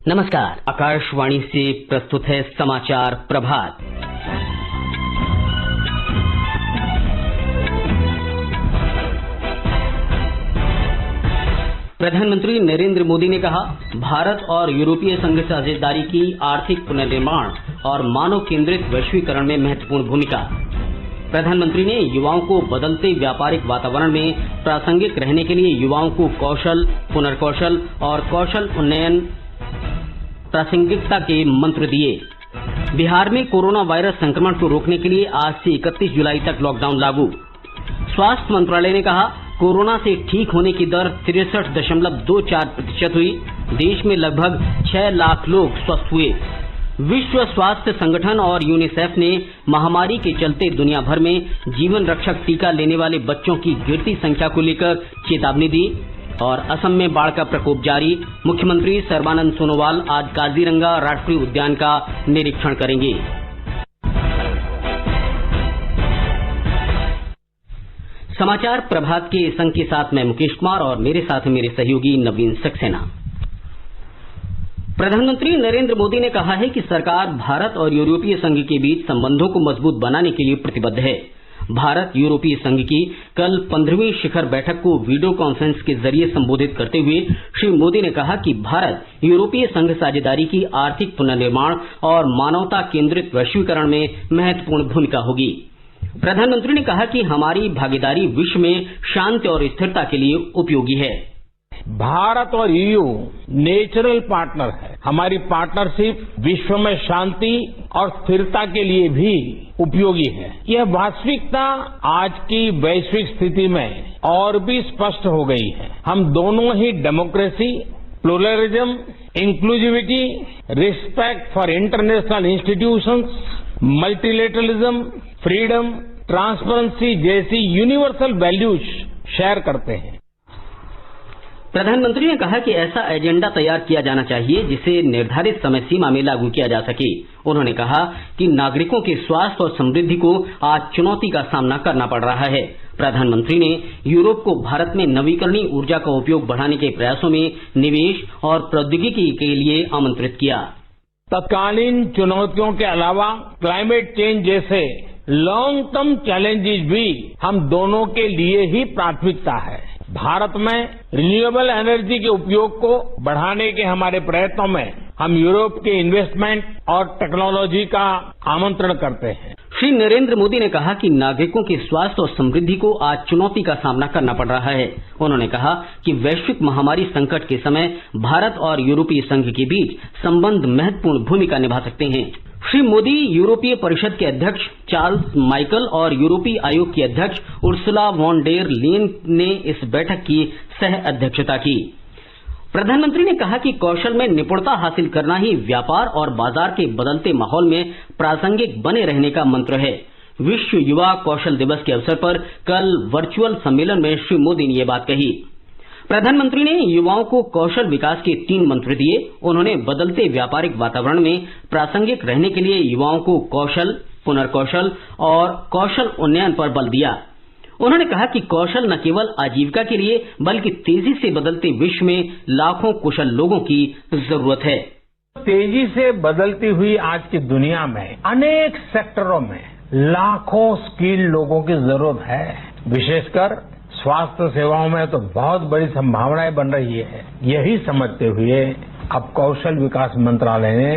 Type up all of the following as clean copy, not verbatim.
नमस्कार, आकाशवाणी से प्रस्तुत है समाचार प्रभात। प्रधानमंत्री नरेंद्र मोदी ने कहा, भारत और यूरोपीय संघ साझेदारी की आर्थिक पुनर्निर्माण और मानव केंद्रित वैश्वीकरण में महत्वपूर्ण भूमिका। प्रधानमंत्री ने युवाओं को बदलते व्यापारिक वातावरण में प्रासंगिक रहने के लिए युवाओं को कौशल, पुनर्कौशल और कौशल उन्नयन प्रासंगिकता के मंत्र दिए। बिहार में कोरोना वायरस संक्रमण को रोकने के लिए आज से 31 जुलाई तक लॉकडाउन लागू। स्वास्थ्य मंत्रालय ने कहा, कोरोना से ठीक होने की दर 63.24% हुई। देश में लगभग 6 लाख लोग स्वस्थ हुए। विश्व स्वास्थ्य संगठन और यूनिसेफ ने महामारी के चलते दुनिया भर में जीवन रक्षक टीका लेने वाले बच्चों की गिरती संख्या को लेकर चेतावनी दी। और असम में बाढ़ का प्रकोप जारी। मुख्यमंत्री सर्बानंद सोनोवाल आज काजीरंगा राष्ट्रीय उद्यान का निरीक्षण करेंगे। समाचार प्रभात के इस अंक के साथ मैं मुकेश कुमार और मेरे साथ मेरे सहयोगी नवीन सक्सेना। प्रधानमंत्री नरेंद्र मोदी ने कहा है कि सरकार भारत और यूरोपीय संघ के बीच संबंधों को मजबूत बनाने के लिए प्रतिबद्ध है। भारत यूरोपीय संघ की कल 15वीं शिखर बैठक को वीडियो कॉन्फ्रेंस के जरिए संबोधित करते हुए श्री मोदी ने कहा कि भारत यूरोपीय संघ साझेदारी की आर्थिक पुनर्निर्माण और मानवता केंद्रित वैश्वीकरण में महत्वपूर्ण भूमिका होगी। प्रधानमंत्री ने कहा कि हमारी भागीदारी विश्व में शांति और स्थिरता के लिए उपयोगी है। भारत और ईयू नेचुरल पार्टनर है। हमारी पार्टनरशिप विश्व में शांति और स्थिरता के लिए भी उपयोगी है। यह वास्तविकता आज की वैश्विक स्थिति में और भी स्पष्ट हो गई है। हम दोनों ही democracy, pluralism, inclusivity, respect for international institutions, multilateralism, freedom, transparency जैसी यूनिवर्सल वैल्यूज शेयर करते हैं। प्रधानमंत्री ने कहा कि ऐसा एजेंडा तैयार किया जाना चाहिए जिसे निर्धारित समय सीमा में लागू किया जा सके। उन्होंने कहा कि नागरिकों के स्वास्थ्य और समृद्धि को आज चुनौती का सामना करना पड़ रहा है। प्रधानमंत्री ने यूरोप को भारत में नवीकरणीय ऊर्जा का उपयोग बढ़ाने के प्रयासों में निवेश और प्रौद्योगिकी के लिए आमंत्रित किया। तत्कालीन चुनौतियों के अलावा क्लाइमेट चेंज जैसे लॉन्ग टर्म चैलेंजेस भी हम दोनों के लिए ही प्राथमिकता है। भारत में रिन्यूएबल एनर्जी के उपयोग को बढ़ाने के हमारे प्रयत्नों में हम यूरोप के इन्वेस्टमेंट और टेक्नोलॉजी का आमंत्रण करते हैं। श्री नरेंद्र मोदी ने कहा कि नागरिकों के स्वास्थ्य और समृद्धि को आज चुनौती का सामना करना पड़ रहा है। उन्होंने कहा कि वैश्विक महामारी संकट के समय भारत और यूरोपीय संघ के बीच संबंध महत्वपूर्ण भूमिका निभा सकते हैं। श्री मोदी यूरोपीय परिषद के अध्यक्ष चार्ल्स माइकल और यूरोपीय आयोग की अध्यक्ष उर्सुला वॉन डेर लेyen ने इस बैठक की सह अध्यक्षता की। प्रधानमंत्री ने कहा कि कौशल में निपुणता हासिल करना ही व्यापार और बाजार के बदलते माहौल में प्रासंगिक बने रहने का मंत्र है। विश्व युवा कौशल दिवस के अवसर पर कल वर्चुअल सम्मेलन में श्री मोदी ने ये बात कही। प्रधानमंत्री ने युवाओं को कौशल विकास के 3 मंत्र दिए। उन्होंने बदलते व्यापारिक वातावरण में प्रासंगिक रहने के लिए युवाओं को कौशल, पुनर्कौशल और कौशल उन्नयन पर बल दिया। उन्होंने कहा कि कौशल न केवल आजीविका के लिए बल्कि तेजी से बदलते विश्व में लाखों कुशल लोगों की जरूरत है। तेजी से बदलती हुई आज की दुनिया में अनेक सेक्टरों में लाखों स्किल्ड लोगों की जरूरत है। विशेषकर स्वास्थ्य सेवाओं में तो बहुत बड़ी संभावनाएं बन रही है। यही समझते हुए अब कौशल विकास मंत्रालय ने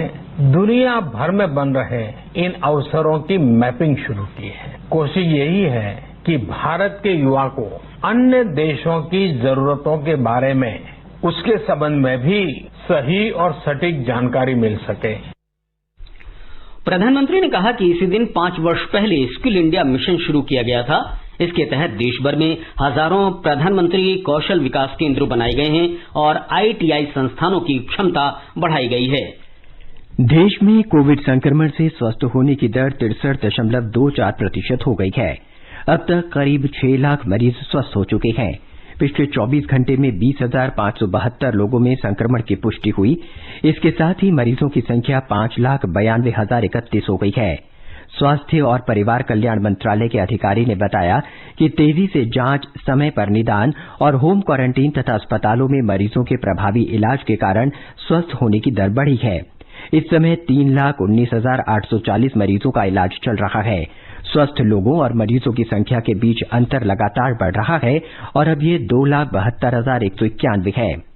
दुनिया भर में बन रहे इन अवसरों की मैपिंग शुरू की है। कोशिश यही है कि भारत के युवा को अन्य देशों की जरूरतों के बारे में उसके संबंध में भी सही और सटीक जानकारी मिल सके। प्रधानमंत्री ने कहा कि इसी दिन 5 वर्ष पहले स्किल इंडिया मिशन शुरू किया गया था। इसके तहत देश भर में हजारों प्रधानमंत्री कौशल विकास केंद्र बनाए गए हैं और ITI संस्थानों की क्षमता बढ़ाई गई है। देश में कोविड संक्रमण से स्वस्थ होने की दर 63.24% हो गई है। अब तक करीब 6 लाख मरीज स्वस्थ हो चुके हैं। पिछले 24 घंटे में 20,572 लोगों में संक्रमण की पुष्टि हुई। इसके साथ ही मरीजों की संख्या 5,92,031 हो गई है। स्वास्थ्य और परिवार कल्याण मंत्रालय के अधिकारी ने बताया कि तेजी से जांच, समय पर निदान और होम क्वारंटीन तथा अस्पतालों में मरीजों के प्रभावी इलाज के कारण स्वस्थ होने की दर बढ़ी है। इस समय 3,19,840 मरीजों का इलाज चल रहा है। स्वस्थ लोगों और मरीजों की संख्या के बीच अंतर लगातार बढ़ रहा है और अब ये 2,72,191 है।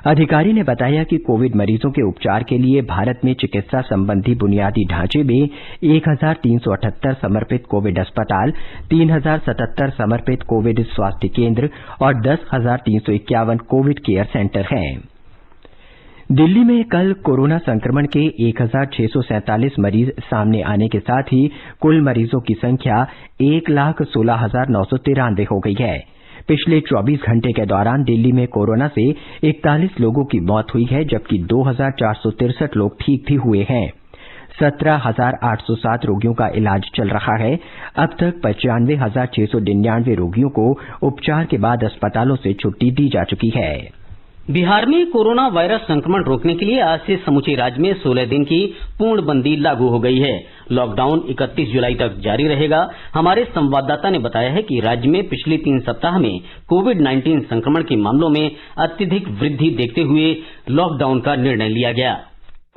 अधिकारी ने बताया कि कोविड मरीजों के उपचार के लिए भारत में चिकित्सा संबंधी बुनियादी ढांचे में 1,378 समर्पित कोविड अस्पताल, 3,077 समर्पित कोविड स्वास्थ्य केंद्र और 10,351 कोविड केयर सेंटर हैं। दिल्ली में कल कोरोना संक्रमण के 1,647 मरीज सामने आने के साथ ही कुल मरीजों की संख्या 1,16,993 हो गई है। पिछले 24 घंटे के दौरान दिल्ली में कोरोना से 41 लोगों की मौत हुई है, जबकि 2,463 लोग ठीक भी हुए हैं। 17,807 रोगियों का इलाज चल रहा है। अब तक 95,699 रोगियों को उपचार के बाद अस्पतालों से छुट्टी दी जा चुकी है। बिहार में कोरोना वायरस संक्रमण रोकने के लिए आज से समूचे राज्य में 16 दिन की पूर्णबंदी लागू हो गई है। लॉकडाउन 31 जुलाई तक जारी रहेगा। हमारे संवाददाता ने बताया है कि राज्य में पिछले 3 सप्ताह में कोविड-19 संक्रमण के मामलों में अत्यधिक वृद्धि देखते हुए लॉकडाउन का निर्णय लिया गया।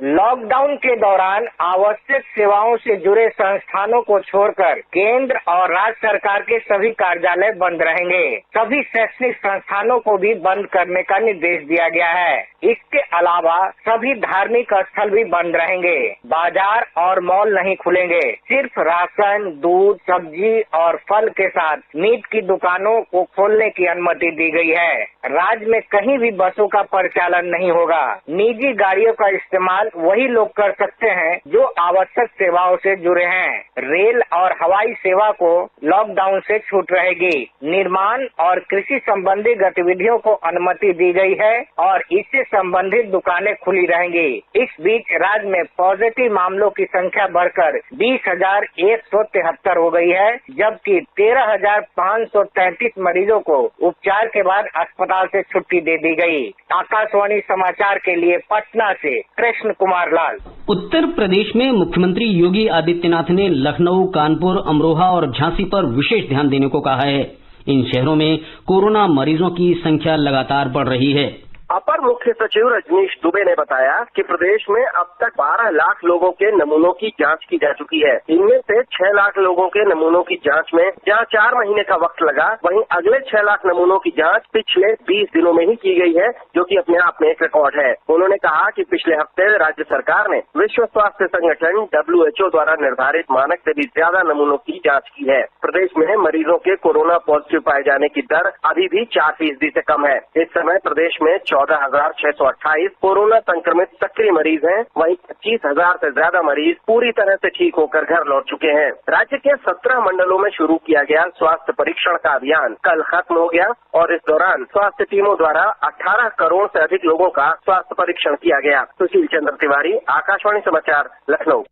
लॉकडाउन के दौरान आवश्यक सेवाओं से जुड़े संस्थानों को छोड़कर केंद्र और राज्य सरकार के सभी कार्यालय बंद रहेंगे। सभी शैक्षणिक संस्थानों को भी बंद करने का निर्देश दिया गया है। इसके अलावा सभी धार्मिक स्थल भी बंद रहेंगे। बाजार और मॉल नहीं खुलेंगे। सिर्फ राशन, दूध, सब्जी और फल के साथ मीट की दुकानों को खोलने की अनुमति दी गई है। राज्य में कहीं भी बसों का परिचालन नहीं होगा। निजी गाड़ियों का इस्तेमाल वही लोग कर सकते हैं जो आवश्यक सेवाओं से जुड़े हैं। रेल और हवाई सेवा को लॉकडाउन से छूट रहेगी। निर्माण और कृषि संबंधी गतिविधियों को अनुमति दी गई है और इससे संबंधित दुकानें खुली रहेंगी। इस बीच राज्य में पॉजिटिव मामलों की संख्या बढ़कर 20,173 हो गई है, जबकि 13,533 मरीजों को उपचार के बाद अस्पताल से छुट्टी दे दी गई। आकाशवाणी समाचार के लिए पटना से कृष्ण कुमार लाल। उत्तर प्रदेश में मुख्यमंत्री योगी आदित्यनाथ ने लखनऊ, कानपुर, अमरोहा और झांसी पर विशेष ध्यान देने को कहा है। इन शहरों में कोरोना मरीजों की संख्या लगातार बढ़ रही है। अपर मुख्य सचिव रजनीश दुबे ने बताया कि प्रदेश में अब तक 12 लाख लोगों के नमूनों की जांच की जा चुकी है। इनमें से 6 लाख लोगों के नमूनों की जांच में जहां 4 महीने का वक्त लगा, वहीं अगले 6 लाख नमूनों की जांच पिछले 20 दिनों में ही की गई है, जो कि अपने आप में एक रिकॉर्ड है। उन्होंने कहा कि पिछले हफ्ते राज्य सरकार ने विश्व स्वास्थ्य संगठन WHO द्वारा निर्धारित मानक से भी ज्यादा नमूनों की जांच की है। प्रदेश में मरीजों के कोरोना पॉजिटिव पाए जाने की दर अभी भी 4% से कम है। इस समय प्रदेश में 14,628 कोरोना संक्रमित सक्रिय मरीज हैं, वहीं 25,000 से ज्यादा मरीज पूरी तरह से ठीक होकर घर लौट चुके हैं। राज्य के 17 मंडलों में शुरू किया गया स्वास्थ्य परीक्षण का अभियान कल खत्म हो गया और इस दौरान स्वास्थ्य टीमों द्वारा 18 करोड़ से अधिक लोगों का स्वास्थ्य परीक्षण किया गया। सुशील चंद्र तिवारी, आकाशवाणी समाचार, लखनऊ।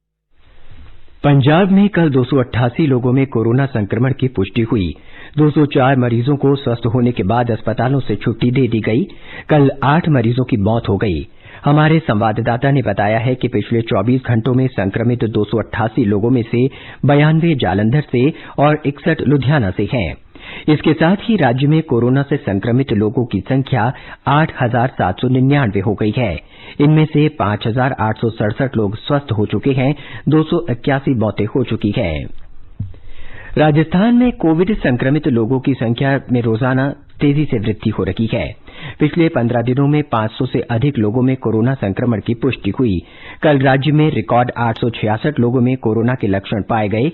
पंजाब में कल 288 लोगों में कोरोना संक्रमण की पुष्टि हुई। 204 मरीजों को स्वस्थ होने के बाद अस्पतालों से छुट्टी दे दी गई। कल 8 मरीजों की मौत हो गई। हमारे संवाददाता ने बताया है कि पिछले 24 घंटों में संक्रमित 288 लोगों में से 92 जालंधर से और 61 लुधियाना से हैं। इसके साथ ही राज्य में कोरोना से संक्रमित लोगों की संख्या 8,799 हो गई है। इनमें से 5,867 लोग स्वस्थ हो चुके हैं। 281 मौतें हो चुकी हैं। राजस्थान में कोविड संक्रमित लोगों की संख्या में रोजाना तेजी से वृद्धि हो रही है। पिछले 15 दिनों में 500 से अधिक लोगों में कोरोना संक्रमण की पुष्टि हुई। कल राज्य में रिकॉर्ड 866 लोगों में कोरोना के लक्षण पाए गए।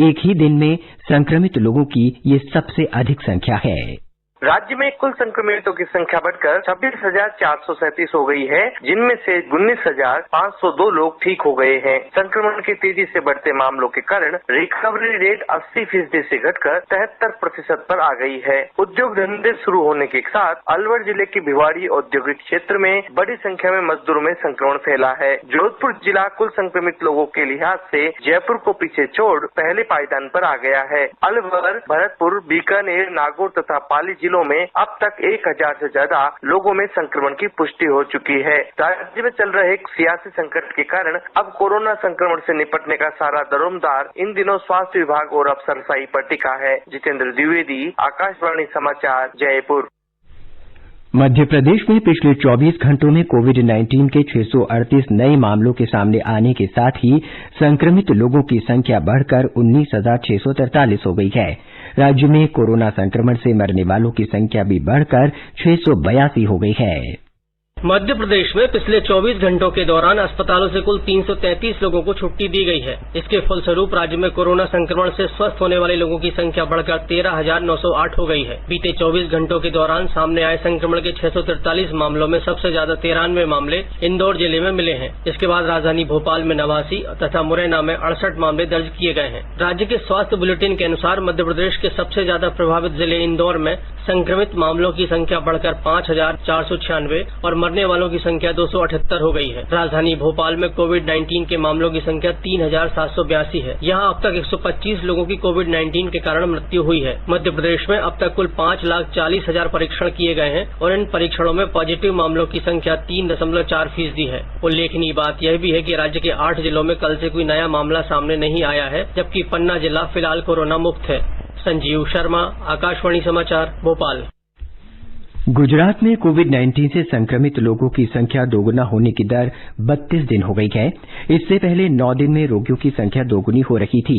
एक ही दिन में संक्रमित लोगों की ये सबसे अधिक संख्या है। राज्य में कुल संक्रमितों की संख्या बढ़कर 26,437 हो गई है, जिनमें से 19,502 लोग ठीक हो गए हैं। संक्रमण के तेजी से बढ़ते मामलों के कारण रिकवरी रेट 80% से घटकर 73% पर आ गई है। उद्योग धंधे शुरू होने के साथ अलवर जिले के भिवाड़ी औद्योगिक क्षेत्र में बड़ी संख्या में मजदूरों में संक्रमण फैला है। जोधपुर जिला कुल संक्रमित लोगों के लिहाज से जयपुर को पीछे छोड़ पहले पायदान पर आ गया है। अलवर, भरतपुर, बीकानेर, नागौर तथा पाली जिलों जिलों में अब तक 1000 से ज्यादा लोगों में संक्रमण की पुष्टि हो चुकी है। राज्य में चल रहे सियासी संकट के कारण अब कोरोना संक्रमण से निपटने का सारा दरोमदार इन दिनों स्वास्थ्य विभाग और अफसरशाही पर टिका है। जितेंद्र द्विवेदी, आकाशवाणी समाचार, जयपुर। मध्य प्रदेश में पिछले 24 घंटों में कोविड-19 के 638 नए मामलों के सामने आने के साथ ही संक्रमित लोगों की संख्या बढ़कर 19,643 हो गई है। राज्य में कोरोना संक्रमण से मरने वालों की संख्या भी बढ़कर 682 हो गई है। मध्य प्रदेश में पिछले 24 घंटों के दौरान अस्पतालों से कुल 333 लोगों को छुट्टी दी गई है। इसके फलस्वरूप राज्य में कोरोना संक्रमण से स्वस्थ होने वाले लोगों की संख्या बढ़कर 13,908 हो गई है। बीते 24 घंटों के दौरान सामने आए संक्रमण के 643 मामलों में सबसे ज्यादा 93 मामले इंदौर जिले में मिले हैं। इसके बाद राजधानी भोपाल में 89 तथा मुरैना में 68 मामले दर्ज किए गए हैं। राज्य के स्वास्थ्य बुलेटिन के अनुसार मध्य प्रदेश के सबसे ज्यादा प्रभावित जिले इंदौर में संक्रमित मामलों की संख्या बढ़कर 5,496 और मरने वालों की संख्या 278 हो गई है। राजधानी भोपाल में कोविड-19 के मामलों की संख्या 3,782 है। यहाँ अब तक 125 लोगों की कोविड-19 के कारण मृत्यु हुई है। मध्य प्रदेश में अब तक कुल 5,40,000 परीक्षण किए गए हैं और इन परीक्षणों में पॉजिटिव मामलों की संख्या 3.4% है। उल्लेखनीय बात यह भी है कि राज्य के 8 जिलों में कल से कोई नया मामला सामने नहीं आया है, जबकि पन्ना जिला फिलहाल कोरोना मुक्त है। संजीव शर्मा, आकाशवाणी समाचार, भोपाल। गुजरात में कोविड-19 से संक्रमित लोगों की संख्या दोगुना होने की दर 32 दिन हो गई है। इससे पहले 9 दिन में रोगियों की संख्या दोगुनी हो रही थी।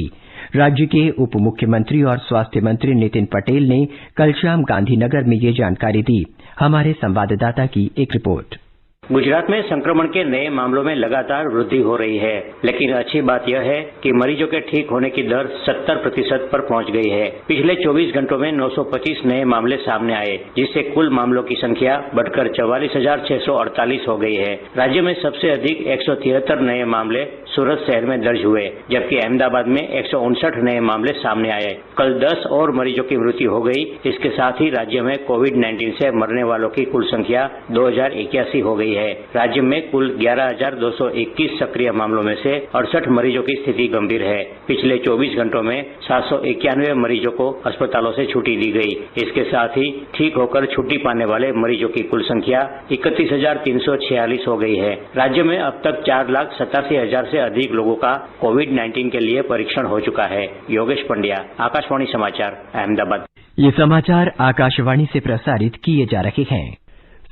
राज्य के उप मुख्यमंत्री और स्वास्थ्य मंत्री नितिन पटेल ने कल शाम गांधीनगर में ये जानकारी दी। हमारे संवाददाता की एक रिपोर्ट। गुजरात में संक्रमण के नए मामलों में लगातार वृद्धि हो रही है, लेकिन अच्छी बात यह है कि मरीजों के ठीक होने की दर 70% पर पहुंच गई है। पिछले 24 घंटों में 925 नए मामले सामने आए, जिससे कुल मामलों की संख्या बढ़कर 44,648 हो गई है। राज्य में सबसे अधिक 173 नए मामले सूरत शहर में दर्ज हुए, जबकि अहमदाबाद में 159 नए मामले सामने आए। कल 10 और मरीजों की मृत्यु हो गई। इसके साथ ही राज्य में कोविड-19 से मरने वालों की कुल संख्या 2,081 हो गई है। राज्य में कुल 11,221 सक्रिय मामलों में से 68 मरीजों की स्थिति गंभीर है। पिछले 24 घंटों में 791 मरीजों को अस्पतालों से छुट्टी दी गई। इसके साथ ही ठीक होकर छुट्टी पाने वाले मरीजों की कुल संख्या 31,346 हो गई है। राज्य में अब तक 4,87,000 से अधिक लोगों का कोविड-19 के लिए परीक्षण हो चुका है। योगेश पंड्या, आकाशवाणी समाचार, अहमदाबाद। ये समाचार आकाशवाणी से प्रसारित किए जा रहे हैं।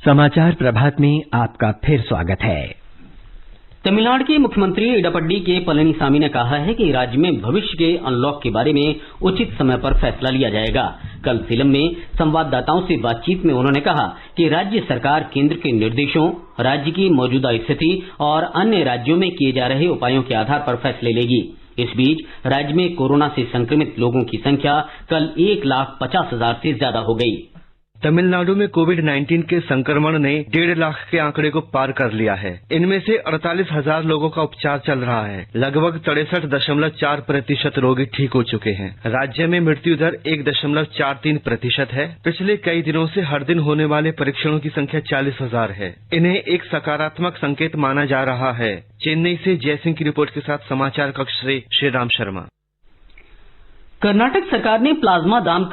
समाचार प्रभात में आपका फिर स्वागत है। तमिलनाडु के मुख्यमंत्री इडप्पडी के पलनीसामी ने कहा है कि राज्य में भविष्य के अनलॉक के बारे में उचित समय पर फैसला लिया जाएगा। कल सेलम में संवाददाताओं से बातचीत में उन्होंने कहा कि राज्य सरकार केंद्र के निर्देशों, राज्य की मौजूदा स्थिति और अन्य राज्यों में किए जा रहे उपायों के आधार पर फैसले लेगी। इस बीच राज्य में कोरोना से संक्रमित लोगों की संख्या कल 1,50,000 से ज्यादा हो गई। तमिलनाडु में कोविड-19 के संक्रमण ने 1.5 लाख के आंकड़े को पार कर लिया है। इनमें से 48,000 लोगों का उपचार चल रहा है। लगभग 63.4% रोगी ठीक हो चुके हैं। राज्य में मृत्यु दर 1.43% है। पिछले कई दिनों से हर दिन होने वाले परीक्षणों की संख्या 40,000 है। इन्हें एक सकारात्मक संकेत माना जा रहा है। चेन्नई से जयसिंह की रिपोर्ट के साथ समाचार कक्ष से श्रीराम शर्मा। कर्नाटक सरकार ने प्लाज्मा दान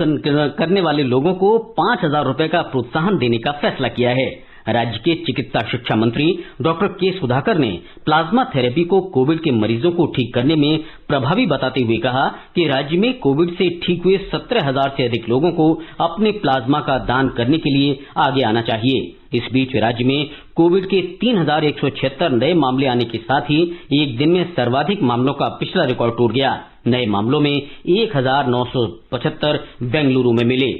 करने वाले लोगों को 5,000 रुपए का प्रोत्साहन देने का फैसला किया है। राज्य के चिकित्सा शिक्षा मंत्री डॉक्टर के सुधाकर ने प्लाज्मा थेरेपी को कोविड के मरीजों को ठीक करने में प्रभावी बताते हुए कहा कि राज्य में कोविड से ठीक हुए 17,000 से अधिक लोगों को अपने प्लाज्मा का दान करने के लिए आगे आना चाहिए। इस बीच राज्य में कोविड के 3,176 नए मामले आने के साथ ही एक दिन में सर्वाधिक मामलों का पिछला रिकॉर्ड टूट गया। नए मामलों में 1,975 बेंगलुरु में मिले।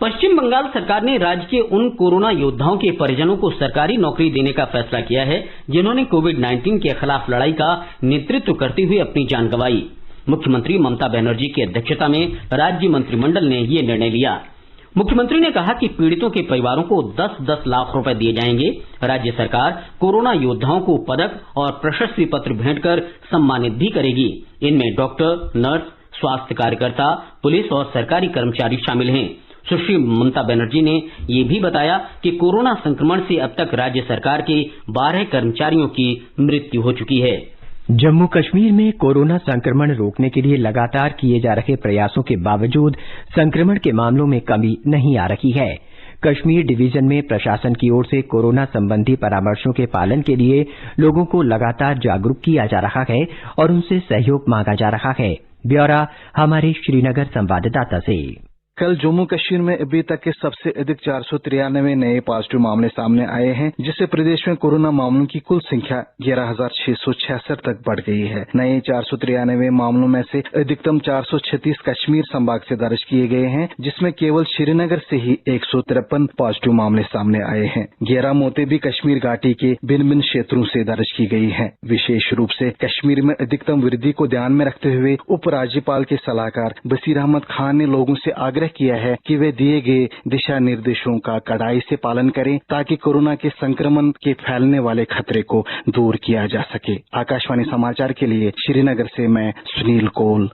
पश्चिम बंगाल सरकार ने राज्य के उन कोरोना योद्धाओं के परिजनों को सरकारी नौकरी देने का फैसला किया है जिन्होंने कोविड-19 के खिलाफ लड़ाई का नेतृत्व करते हुए अपनी जान गंवाई। मुख्यमंत्री ममता बनर्जी की अध्यक्षता में राज्य मंत्रिमंडल ने ये निर्णय लिया। मुख्यमंत्री ने कहा कि पीड़ितों के परिवारों को 10-10 लाख रुपए दिए जाएंगे। राज्य सरकार कोरोना योद्धाओं को पदक और प्रशस्ति पत्र भेंट कर सम्मानित भी करेगी। इनमें डॉक्टर, नर्स, स्वास्थ्य कार्यकर्ता, पुलिस और सरकारी कर्मचारी शामिल हैं। सुश्री ममता बनर्जी ने ये भी बताया कि कोरोना संक्रमण से अब तक राज्य सरकार के 12 कर्मचारियों की मृत्यु हो चुकी है। जम्मू कश्मीर में कोरोना संक्रमण रोकने के लिए लगातार किए जा रहे प्रयासों के बावजूद संक्रमण के मामलों में कमी नहीं आ रही है। कश्मीर डिवीजन में प्रशासन की ओर से कोरोना संबंधी परामर्शों के पालन के लिए लोगों को लगातार जागरूक किया जा रहा है और उनसे सहयोग मांगा जा रहा है। ब्यौरा हमारे श्रीनगर संवाददाता से। कल जम्मू कश्मीर में अभी तक के सबसे अधिक 493 नए पॉजिटिव मामले सामने आए हैं, जिससे प्रदेश में कोरोना मामलों की कुल संख्या 11,666 तक बढ़ गई है। नए 493 मामलों में से अधिकतम 436 कश्मीर संभाग से दर्ज किए गए हैं, जिसमें केवल श्रीनगर से ही 153 पॉजिटिव मामले सामने आए हैं। 11 मौतें भी कश्मीर घाटी के भिन्न भिन्न क्षेत्रों से दर्ज की गई है। विशेष रूप से कश्मीर में अधिकतम वृद्धि को ध्यान में रखते हुए उप राज्यपाल के सलाहकार बसीर अहमद खान ने लोगों से आग्रह किया है कि वे दिए गए दिशा निर्देशों का कड़ाई से पालन करें, ताकि कोरोना के संक्रमण के फैलने वाले खतरे को दूर किया जा सके। आकाशवाणी समाचार के लिए श्रीनगर से मैं सुनील कोल।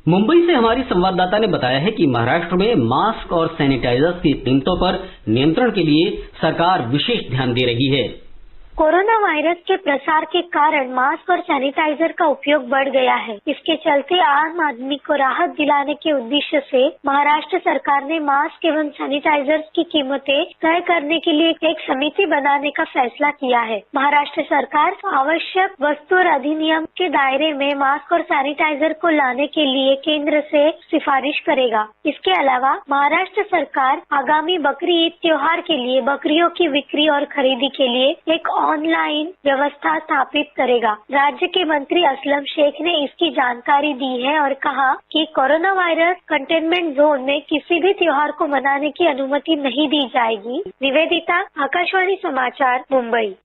मुंबई से हमारी संवाददाता ने बताया है कि महाराष्ट्र में मास्क और सैनिटाइजर्स की कीमतों पर नियंत्रण के लिए सरकार विशेष ध्यान दे रही है। कोरोना वायरस के प्रसार के कारण मास्क और सैनिटाइजर का उपयोग बढ़ गया है। इसके चलते आम आदमी को राहत दिलाने के उद्देश्य से महाराष्ट्र सरकार ने मास्क एवं सैनिटाइजर्स की कीमतें तय करने के लिए एक समिति बनाने का फैसला किया है। महाराष्ट्र सरकार आवश्यक वस्तु और अधिनियम के दायरे में मास्क और सैनिटाइजर को लाने के लिए केंद्र से सिफारिश करेगा। इसके अलावा महाराष्ट्र सरकार आगामी बकरी ईद त्योहार के लिए बकरियों की बिक्री और खरीदी के लिए एक ऑनलाइन व्यवस्था स्थापित करेगा। राज्य के मंत्री असलम शेख ने इसकी जानकारी दी है और कहा कि कोरोना वायरस कंटेनमेंट जोन में किसी भी त्योहार को मनाने की अनुमति नहीं दी जाएगी। निवेदिता, आकाशवाणी समाचार, मुंबई।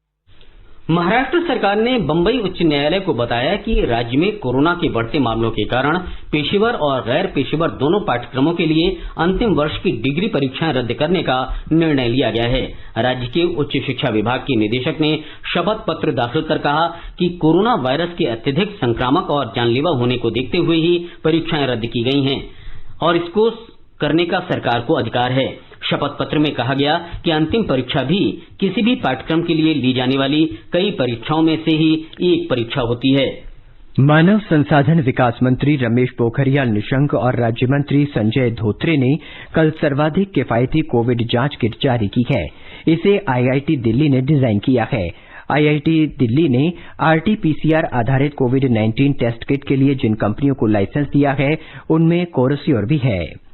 महाराष्ट्र सरकार ने बंबई उच्च न्यायालय को बताया कि राज्य में कोरोना के बढ़ते मामलों के कारण पेशेवर और गैर पेशेवर दोनों पाठ्यक्रमों के लिए अंतिम वर्ष की डिग्री परीक्षाएं रद्द करने का निर्णय लिया गया है। राज्य के उच्च शिक्षा विभाग के निदेशक ने शपथ पत्र दाखिल कर कहा कि कोरोना वायरस के अत्यधिक संक्रामक और जानलेवा होने को देखते हुए ही परीक्षाएं रद्द की गई हैं और इसको करने का सरकार को अधिकार है। शपथ पत्र में कहा गया कि अंतिम परीक्षा भी किसी भी पाठ्यक्रम के लिए ली जाने वाली कई परीक्षाओं में से ही एक परीक्षा होती है। मानव संसाधन विकास मंत्री रमेश पोखरियाल निशंक और राज्य मंत्री संजय धोत्रे ने कल सर्वाधिक किफायती कोविड जांच किट जारी की है। इसे आईआईटी दिल्ली ने डिजाइन किया है। आईआईटी दिल्ली ने आरटी-पीसीआर आधारित कोविड-19 टेस्ट किट के लिए जिन कंपनियों को लाइसेंस दिया है, उनमें कोरोसियोर भी है।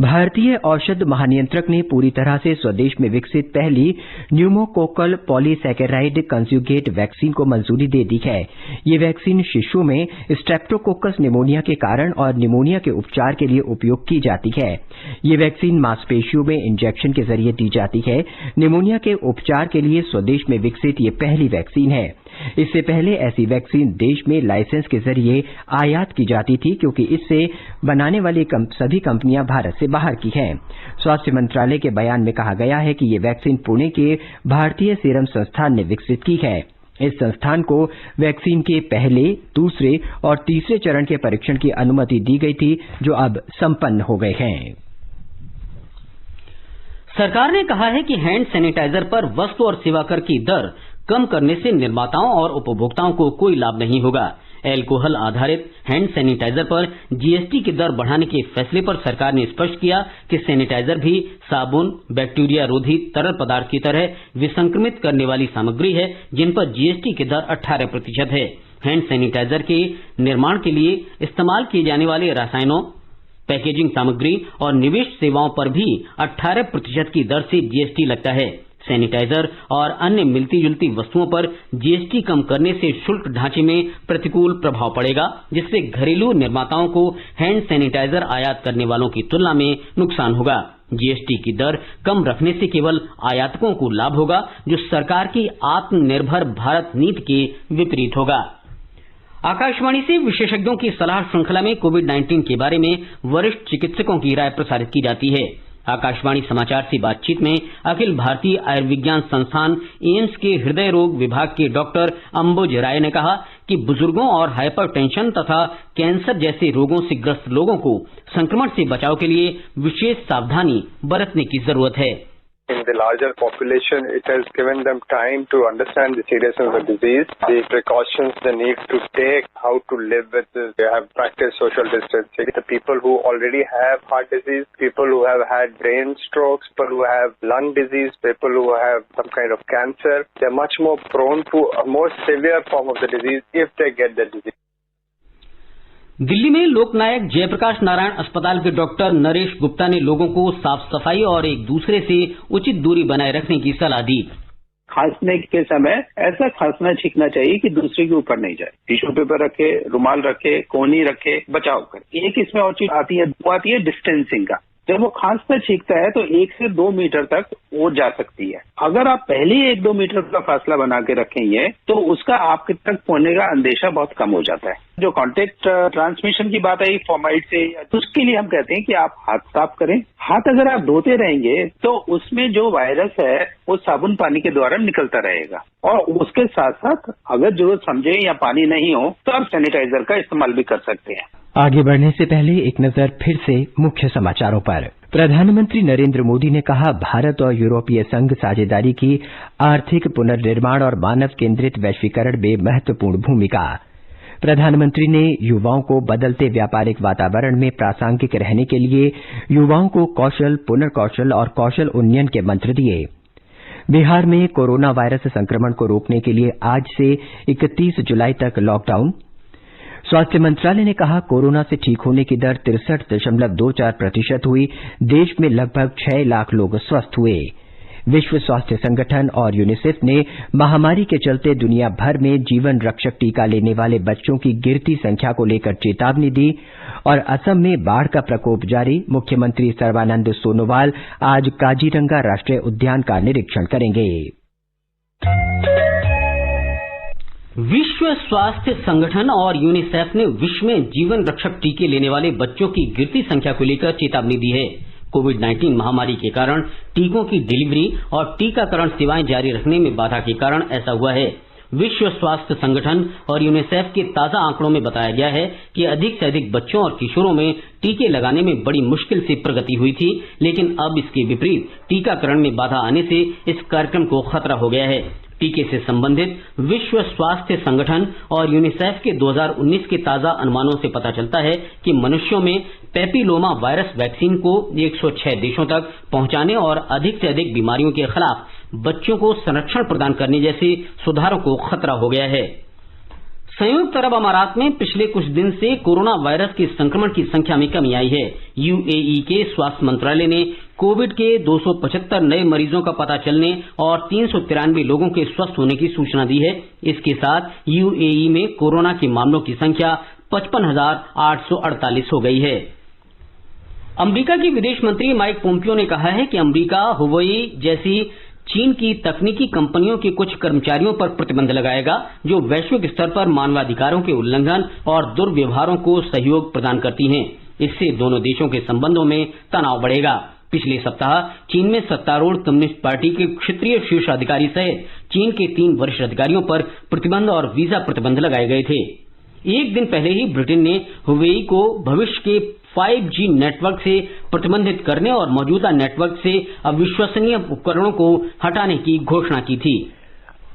भारतीय औषध महानियंत्रक ने पूरी तरह से स्वदेश में विकसित पहली न्यूमोकोकल पॉलीसैकेराइड कंजुगेट वैक्सीन को मंजूरी दे दी है। ये वैक्सीन शिशुओं में स्ट्रेप्टोकोकस निमोनिया के कारण और निमोनिया के उपचार के लिए उपयोग की जाती है। ये वैक्सीन मांसपेशियों में इंजेक्शन के जरिए दी जाती है। निमोनिया के उपचार के लिए स्वदेश में विकसित ये पहली वैक्सीन है। इससे पहले ऐसी वैक्सीन देश में लाइसेंस के जरिए आयात की जाती थी, क्योंकि इससे बनाने वाली सभी कंपनियां भारत से बाहर की हैं। स्वास्थ्य मंत्रालय के बयान में कहा गया है कि ये वैक्सीन पुणे के भारतीय सीरम संस्थान ने विकसित की है। इस संस्थान को वैक्सीन के पहले, दूसरे और तीसरे चरण के परीक्षण की अनुमति दी गई थी, जो अब संपन्न हो गए हैं। सरकार ने कहा है कि हैंड सैनिटाइजर पर वस्तु और सेवा कर की दर कम करने से निर्माताओं और उपभोक्ताओं को कोई लाभ नहीं होगा। एल्कोहल आधारित हैंड सैनिटाइजर पर जीएसटी की दर बढ़ाने के फैसले पर सरकार ने स्पष्ट किया कि सैनिटाइजर भी साबुन, बैक्टीरिया रोधी तरल पदार्थ की तरह विसंक्रमित करने वाली सामग्री है, जिन पर जीएसटी की दर 18% है। हैंड सैनिटाइजर के निर्माण के लिए इस्तेमाल किए जाने वाले रसायनों, पैकेजिंग सामग्री और निवेश सेवाओं पर भी 18% की दर से जीएसटी लगता है। सैनिटाइजर और अन्य मिलती जुलती वस्तुओं पर जीएसटी कम करने से शुल्क ढांचे में प्रतिकूल प्रभाव पड़ेगा, जिससे घरेलू निर्माताओं को हैंड सैनिटाइजर आयात करने वालों की तुलना में नुकसान होगा। जीएसटी की दर कम रखने से केवल आयातकों को लाभ होगा, जो सरकार की आत्मनिर्भर भारत नीति के विपरीत होगा। आकाशवाणी से विशेषज्ञों की सलाह श्रृंखला में कोविड-19 के बारे में वरिष्ठ चिकित्सकों की राय प्रसारित की जाती है। आकाशवाणी समाचार से बातचीत में अखिल भारतीय आयुर्विज्ञान संस्थान एम्स के हृदय रोग विभाग के डॉक्टर अंबुज राय ने कहा कि बुजुर्गों और हाइपरटेंशन तथा कैंसर जैसे रोगों से ग्रस्त लोगों को संक्रमण से बचाव के लिए विशेष सावधानी बरतने की जरूरत है। in the larger population, it has given them time to understand the seriousness of the disease, the precautions they need to take, how to live with this. They have practiced social distancing. The people who already have heart disease, people who have had brain strokes, people who have lung disease, people who have some kind of cancer, they're much more prone to a more severe form of the disease if they get the disease. Delhi में लोकनायक जयप्रकाश नारायण अस्पताल के doctor Naresh Gupta ने लोगों को साफ सफाई और एक दूसरे से उचित दूरी बनाए रखने की सलाह दी। खांसने के समय ऐसा खांसना छींकना चाहिए कि दूसरे के ऊपर नहीं जाए। टिश्यू पेपर रखे, रुमाल रखे, कोहनी रखे, बचाव करे। एक इसमें और चीज आती है, वो आती है डिस्टेंसिंग का। जब वो खांसता छींकता है तो 1 से 2 मीटर तक वो जा सकती है। अगर आप पहले 1-2 मीटर का फासला बना के रखेंगे तो उसका आपके तक पहुंचने का अंदेशा बहुत कम हो जाता है। जो कॉन्टेक्ट ट्रांसमिशन की बात आई फॉर्माइड से, उसके लिए हम कहते हैं कि आप हाथ साफ करें। हाथ अगर आप धोते रहेंगे तो उसमें जो वायरस है वो साबुन पानी के द्वारा निकलता रहेगा। और उसके साथ साथ अगर जरूरत समझे या पानी नहीं हो तो आप सैनिटाइजर का इस्तेमाल भी कर सकते हैं। आगे बढ़ने से पहले एक नजर फिर से मुख्य समाचारों पर। प्रधानमंत्री नरेंद्र मोदी ने कहा, भारत और यूरोपीय संघ साझेदारी की आर्थिक पुनर्निर्माण और मानव केंद्रित वैश्वीकरण में महत्वपूर्ण भूमिका। प्रधानमंत्री ने युवाओं को बदलते व्यापारिक वातावरण में प्रासंगिक रहने के लिए युवाओं को कौशल, पुनर्कौशल और कौशल उन्नयन के मंत्र दिए। बिहार में कोरोना वायरस संक्रमण को रोकने के लिए आज से 31 जुलाई तक लॉकडाउन। स्वास्थ्य मंत्रालय ने कहा, कोरोना से ठीक होने की दर 63.24% हुई। देश में लगभग 6 लाख लोग स्वस्थ हुए। विश्व स्वास्थ्य संगठन और यूनिसेफ ने महामारी के चलते दुनिया भर में जीवन रक्षक टीका लेने वाले बच्चों की गिरती संख्या को लेकर चेतावनी दी। और असम में बाढ़ का प्रकोप जारी। मुख्यमंत्री सर्बानंद सोनोवाल आज काजीरंगा राष्ट्रीय उद्यान का निरीक्षण करेंगे। विश्व स्वास्थ्य संगठन और यूनिसेफ ने विश्व में जीवन रक्षक टीके लेने वाले बच्चों की गिरती संख्या को लेकर चेतावनी दी है। कोविड-19 महामारी के कारण टीकों की डिलीवरी और टीकाकरण सेवाएं जारी रखने में बाधा के कारण ऐसा हुआ है। विश्व स्वास्थ्य संगठन और यूनिसेफ के ताजा आंकड़ों में बताया गया है कि अधिक से अधिक बच्चों और किशोरों में टीके लगाने में बड़ी मुश्किल से प्रगति हुई थी, लेकिन अब इसके विपरीत टीकाकरण में बाधा आने से इस कार्यक्रम को खतरा हो गया है। टीके से संबंधित विश्व स्वास्थ्य संगठन और यूनिसेफ के 2019 के ताजा अनुमानों से पता चलता है कि मनुष्यों में पेपिलोमा वायरस वैक्सीन को 106 देशों तक पहुंचाने और अधिक से अधिक बीमारियों के खिलाफ बच्चों को संरक्षण प्रदान करने जैसे सुधारों को खतरा हो गया है। संयुक्त अरब अमारात में पिछले कुछ दिन से कोरोना वायरस के संक्रमण की संख्या में कमी आई है। यूएई के स्वास्थ्य मंत्रालय ने कोविड के 275 नए मरीजों का पता चलने और 393 लोगों के स्वस्थ होने की सूचना दी है। इसके साथ यूएई में कोरोना के मामलों की संख्या 55,848 हो गई है। अमेरिका के विदेश मंत्री माइक पोम्पियो ने कहा है कि अमेरिका हुवेई जैसी चीन की तकनीकी कंपनियों के कुछ कर्मचारियों पर प्रतिबंध लगाएगा जो वैश्विक स्तर पर मानवाधिकारों के उल्लंघन और दुर्व्यवहारों को सहयोग प्रदान करती हैं। इससे दोनों देशों के संबंधों में तनाव बढ़ेगा। पिछले सप्ताह चीन में सत्तारूढ़ कम्युनिस्ट पार्टी के क्षेत्रीय शीर्ष अधिकारी सहित चीन के 3 वरिष्ठ अधिकारियों पर प्रतिबंध और वीजा प्रतिबंध लगाए गए थे। एक दिन पहले ही ब्रिटेन ने हुवेई को भविष्य के 5G नेटवर्क से प्रतिबंधित करने और मौजूदा नेटवर्क से अविश्वसनीय उपकरणों को हटाने की घोषणा की थी।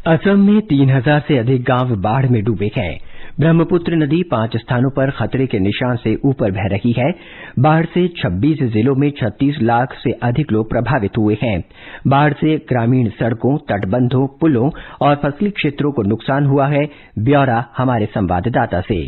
असम में 3000 से अधिक गांव बाढ़ में डूबे हैं। ब्रह्मपुत्र नदी 5 स्थानों पर खतरे के निशान से ऊपर बह रही है। बाढ़ से 26 जिलों में 36 लाख से अधिक लोग प्रभावित हुए हैं। बाढ़ से ग्रामीण सड़कों, तटबंधों, पुलों और फसली क्षेत्रों को नुकसान हुआ है। ब्यौरा हमारे संवाददाता से।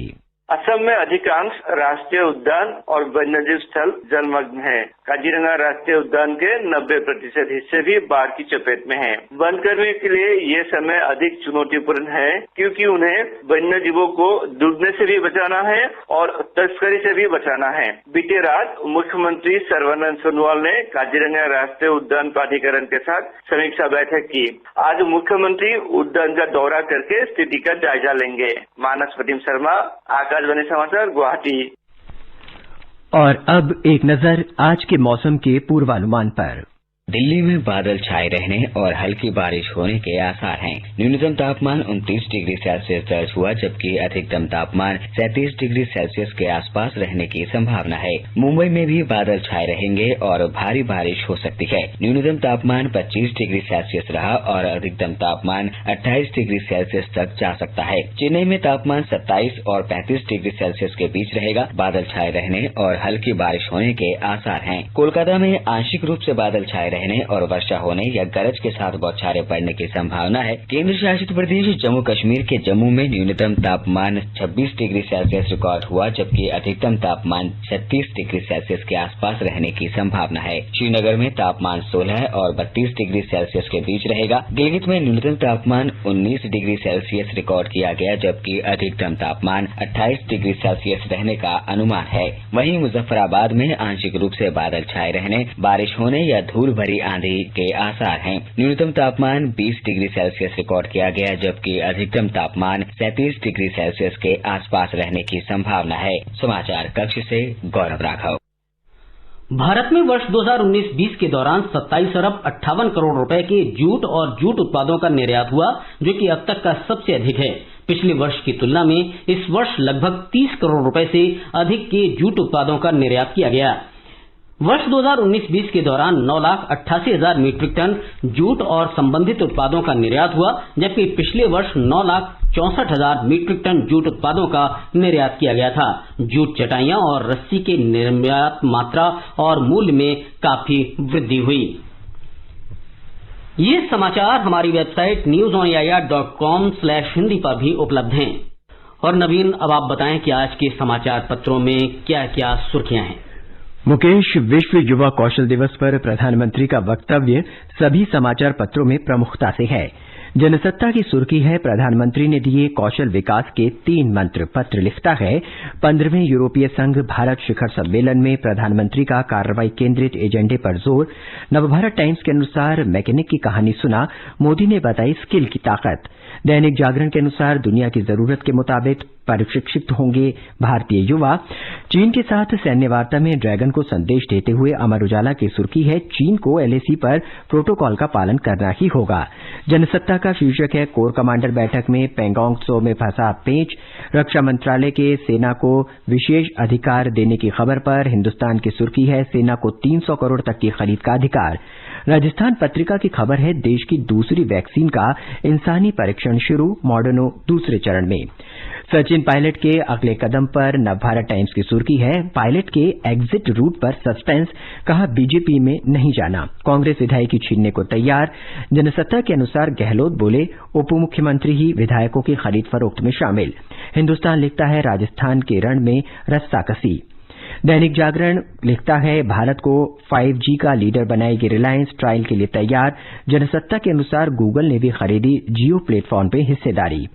असम में अधिकांश राष्ट्रीय उद्यान और वन्यजीव स्थल जलमग्न हैं। काजीरंगा राष्ट्रीय उद्यान के 90% हिस्से भी बाढ़ की चपेट में हैं। वनकर्मियों के लिए ये समय अधिक चुनौतीपूर्ण है क्योंकि उन्हें वन्य जीवों को डूबने से भी बचाना है और तस्करी से भी बचाना है। बीते रात मुख्यमंत्री सर्बानंद सोनोवाल ने काजीरंगा राष्ट्रीय उद्यान प्राधिकरण के साथ समीक्षा बैठक की। आज मुख्यमंत्री उद्यान का दौरा करके स्थिति का जायजा लेंगे। मानस प्रतिम शर्मा, आकाशवाणी समाचार, गुवाहाटी। और अब एक नजर आज के मौसम के पूर्वानुमान पर। दिल्ली में बादल छाए रहने और हल्की बारिश होने के आसार हैं। न्यूनतम तापमान 29 डिग्री सेल्सियस दर्ज हुआ, जबकि अधिकतम तापमान 37 डिग्री सेल्सियस के आसपास रहने की संभावना है। मुंबई में भी बादल छाए रहेंगे और भारी बारिश हो सकती है। न्यूनतम तापमान 25 डिग्री सेल्सियस रहा और अधिकतम तापमान 28 डिग्री सेल्सियस तक जा सकता है। चेन्नई में तापमान 27 और 35 डिग्री सेल्सियस के बीच रहेगा। बादल छाए रहने और हल्की बारिश होने के आसार हैं। कोलकाता में आंशिक रूप से बादल छाए रहने और वर्षा होने या गरज के साथ बौछारें पड़ने की संभावना है। केंद्र शासित प्रदेश जम्मू कश्मीर के जम्मू में न्यूनतम तापमान 26 डिग्री सेल्सियस रिकॉर्ड हुआ, जबकि अधिकतम तापमान 36 डिग्री सेल्सियस के आसपास रहने की संभावना है। श्रीनगर में तापमान 16 और 32 डिग्री सेल्सियस के बीच रहेगा। गिलगित में न्यूनतम तापमान 19 डिग्री सेल्सियस रिकॉर्ड किया गया, जबकि अधिकतम तापमान 28 डिग्री सेल्सियस रहने का अनुमान है। वहीं मुजफ्फराबाद में आंशिक रूप से बादल छाए रहने, बारिश होने या धूल भरी आंधी के आसार हैं। न्यूनतम तापमान 20 डिग्री सेल्सियस रिकॉर्ड किया गया, जबकि अधिकतम तापमान 37 डिग्री सेल्सियस के आसपास रहने की संभावना है। समाचार कक्ष से गौरव राघव। भारत में वर्ष 2019-20 के दौरान 27 अरब 58 करोड़ रुपए के जूट और जूट उत्पादों का निर्यात हुआ, जो कि अब तक का सबसे अधिक है। पिछले वर्ष की तुलना में इस वर्ष लगभग 30 करोड़ रुपए से अधिक के जूट उत्पादों का निर्यात किया गया। वर्ष 2019-20 के दौरान 9,88,000 मीट्रिक टन जूट और संबंधित उत्पादों का निर्यात हुआ, जबकि पिछले वर्ष 9,64,000 मीट्रिक टन जूट उत्पादों का निर्यात किया गया था। जूट चटाइयां और रस्सी के निर्यात मात्रा और मूल्य में काफी वृद्धि हुई। ये समाचार हमारी वेबसाइट newsonair.com/hindi पर भी उपलब्ध हैं। और नवीन, अब आप बताएं कि आज के समाचार पत्रों में क्या क्या सुर्खियां हैं। मुकेश, विश्व युवा कौशल दिवस पर प्रधानमंत्री का वक्तव्य सभी समाचार पत्रों में प्रमुखता से है। जनसत्ता की सुर्खी है, प्रधानमंत्री ने दिए कौशल विकास के 3 मंत्र। पत्र लिखता है, 15वें यूरोपीय संघ भारत शिखर सम्मेलन में प्रधानमंत्री का कार्रवाई केंद्रित एजेंडे पर जोर। नवभारत टाइम्स के अनुसार मैकेनिक की कहानी सुना, मोदी ने बताई स्किल की ताकत। दैनिक जागरण के अनुसार दुनिया की जरूरत के मुताबिक प्रशिक्षित होंगे भारतीय युवा। चीन के साथ सैन्य वार्ता में ड्रैगन को संदेश देते हुए अमर उजाला की सुर्खी है, चीन को एलएसी पर प्रोटोकॉल का पालन करना ही होगा। जनसत्ता का शीर्षक है, कोर कमांडर बैठक में पेंगोंग त्सो में फंसा पेंच। रक्षा मंत्रालय के सेना को विशेष अधिकार देने की खबर पर हिंदुस्तान की सुर्खी है, सेना को 300 करोड़ तक की खरीद का अधिकार। राजस्थान पत्रिका की खबर है, देश की दूसरी वैक्सीन का इंसानी परीक्षण शुरू, मॉडर्नो दूसरे चरण में। सचिन पायलट के अगले कदम पर नवभारत टाइम्स की सुर्खी है, पायलट के एग्जिट रूट पर सस्पेंस, कहा बीजेपी में नहीं जाना। कांग्रेस विधायकी छीनने को तैयार। जनसत्ता के अनुसार गहलोत बोले, उप मुख्यमंत्री ही विधायकों की खरीद फरोख्त में शामिल। हिंदुस्तान लिखता है, राजस्थान के रण में रस्साकसी। दैनिक जागरण लिखता है, भारत को 5G का लीडर बनाएगी रिलायंस, ट्रायल के लिए तैयार। जनसत्ता के अनुसार गूगल ने भी खरीदी जियो प्लेटफॉर्म पे हिस्सेदारी।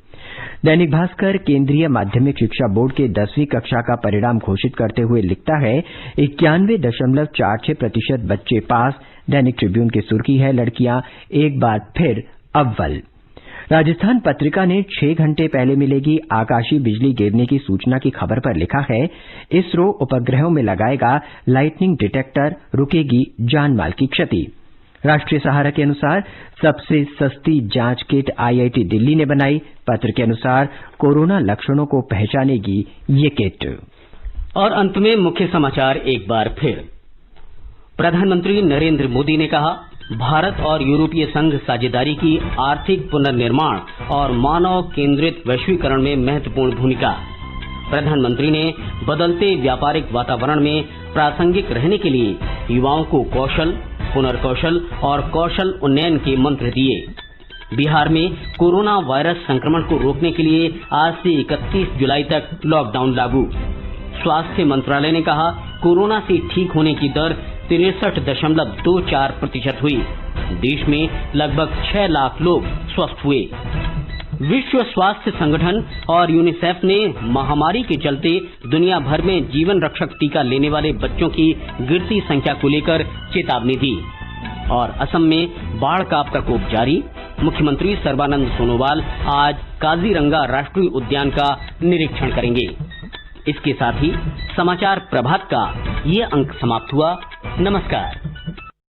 दैनिक भास्कर केंद्रीय माध्यमिक शिक्षा बोर्ड के 10वीं कक्षा का परिणाम घोषित करते हुए लिखता है, 91.46% बच्चे पास। दैनिक ट्रिब्यून की सुर्खी है, लड़कियां एक बार फिर अव्वल। राजस्थान पत्रिका ने 6 घंटे पहले मिलेगी आकाशीय बिजली गिरने की सूचना की खबर पर लिखा है, इसरो उपग्रहों में लगाएगा लाइटनिंग डिटेक्टर, रुकेगी जानमाल की क्षति। राष्ट्रीय सहारा के अनुसार सबसे सस्ती जांच किट आईआईटी दिल्ली ने बनाई। पत्र के अनुसार कोरोना लक्षणों को पहचानेगी ये किट। और अंत में मुख्य समाचार एक बार फिर। प्रधानमंत्री नरेंद्र मोदी ने कहा, भारत और यूरोपीय संघ साझेदारी की आर्थिक पुनर्निर्माण और मानव केंद्रित वैश्वीकरण में महत्वपूर्ण भूमिका। प्रधानमंत्री ने बदलते व्यापारिक वातावरण में प्रासंगिक रहने के लिए युवाओं को कौशल, पुनर्कौशल और कौशल उन्नयन के मंत्र दिए। बिहार में कोरोना वायरस संक्रमण को रोकने के लिए आज से 31 जुलाई तक लॉकडाउन लागू। स्वास्थ्य मंत्रालय ने कहा, कोरोना से ठीक होने की दर 63.24% हुई। देश में लगभग 6 लाख लोग स्वस्थ हुए। विश्व स्वास्थ्य संगठन और यूनिसेफ ने महामारी के चलते दुनिया भर में जीवन रक्षक टीका लेने वाले बच्चों की गिरती संख्या को लेकर चेतावनी दी। और असम में बाढ़ का प्रकोप जारी। मुख्यमंत्री सर्बानंद सोनोवाल आज काजीरंगा राष्ट्रीय उद्यान का निरीक्षण करेंगे। इसके साथ ही समाचार प्रभात का ये अंक समाप्त हुआ। नमस्कार।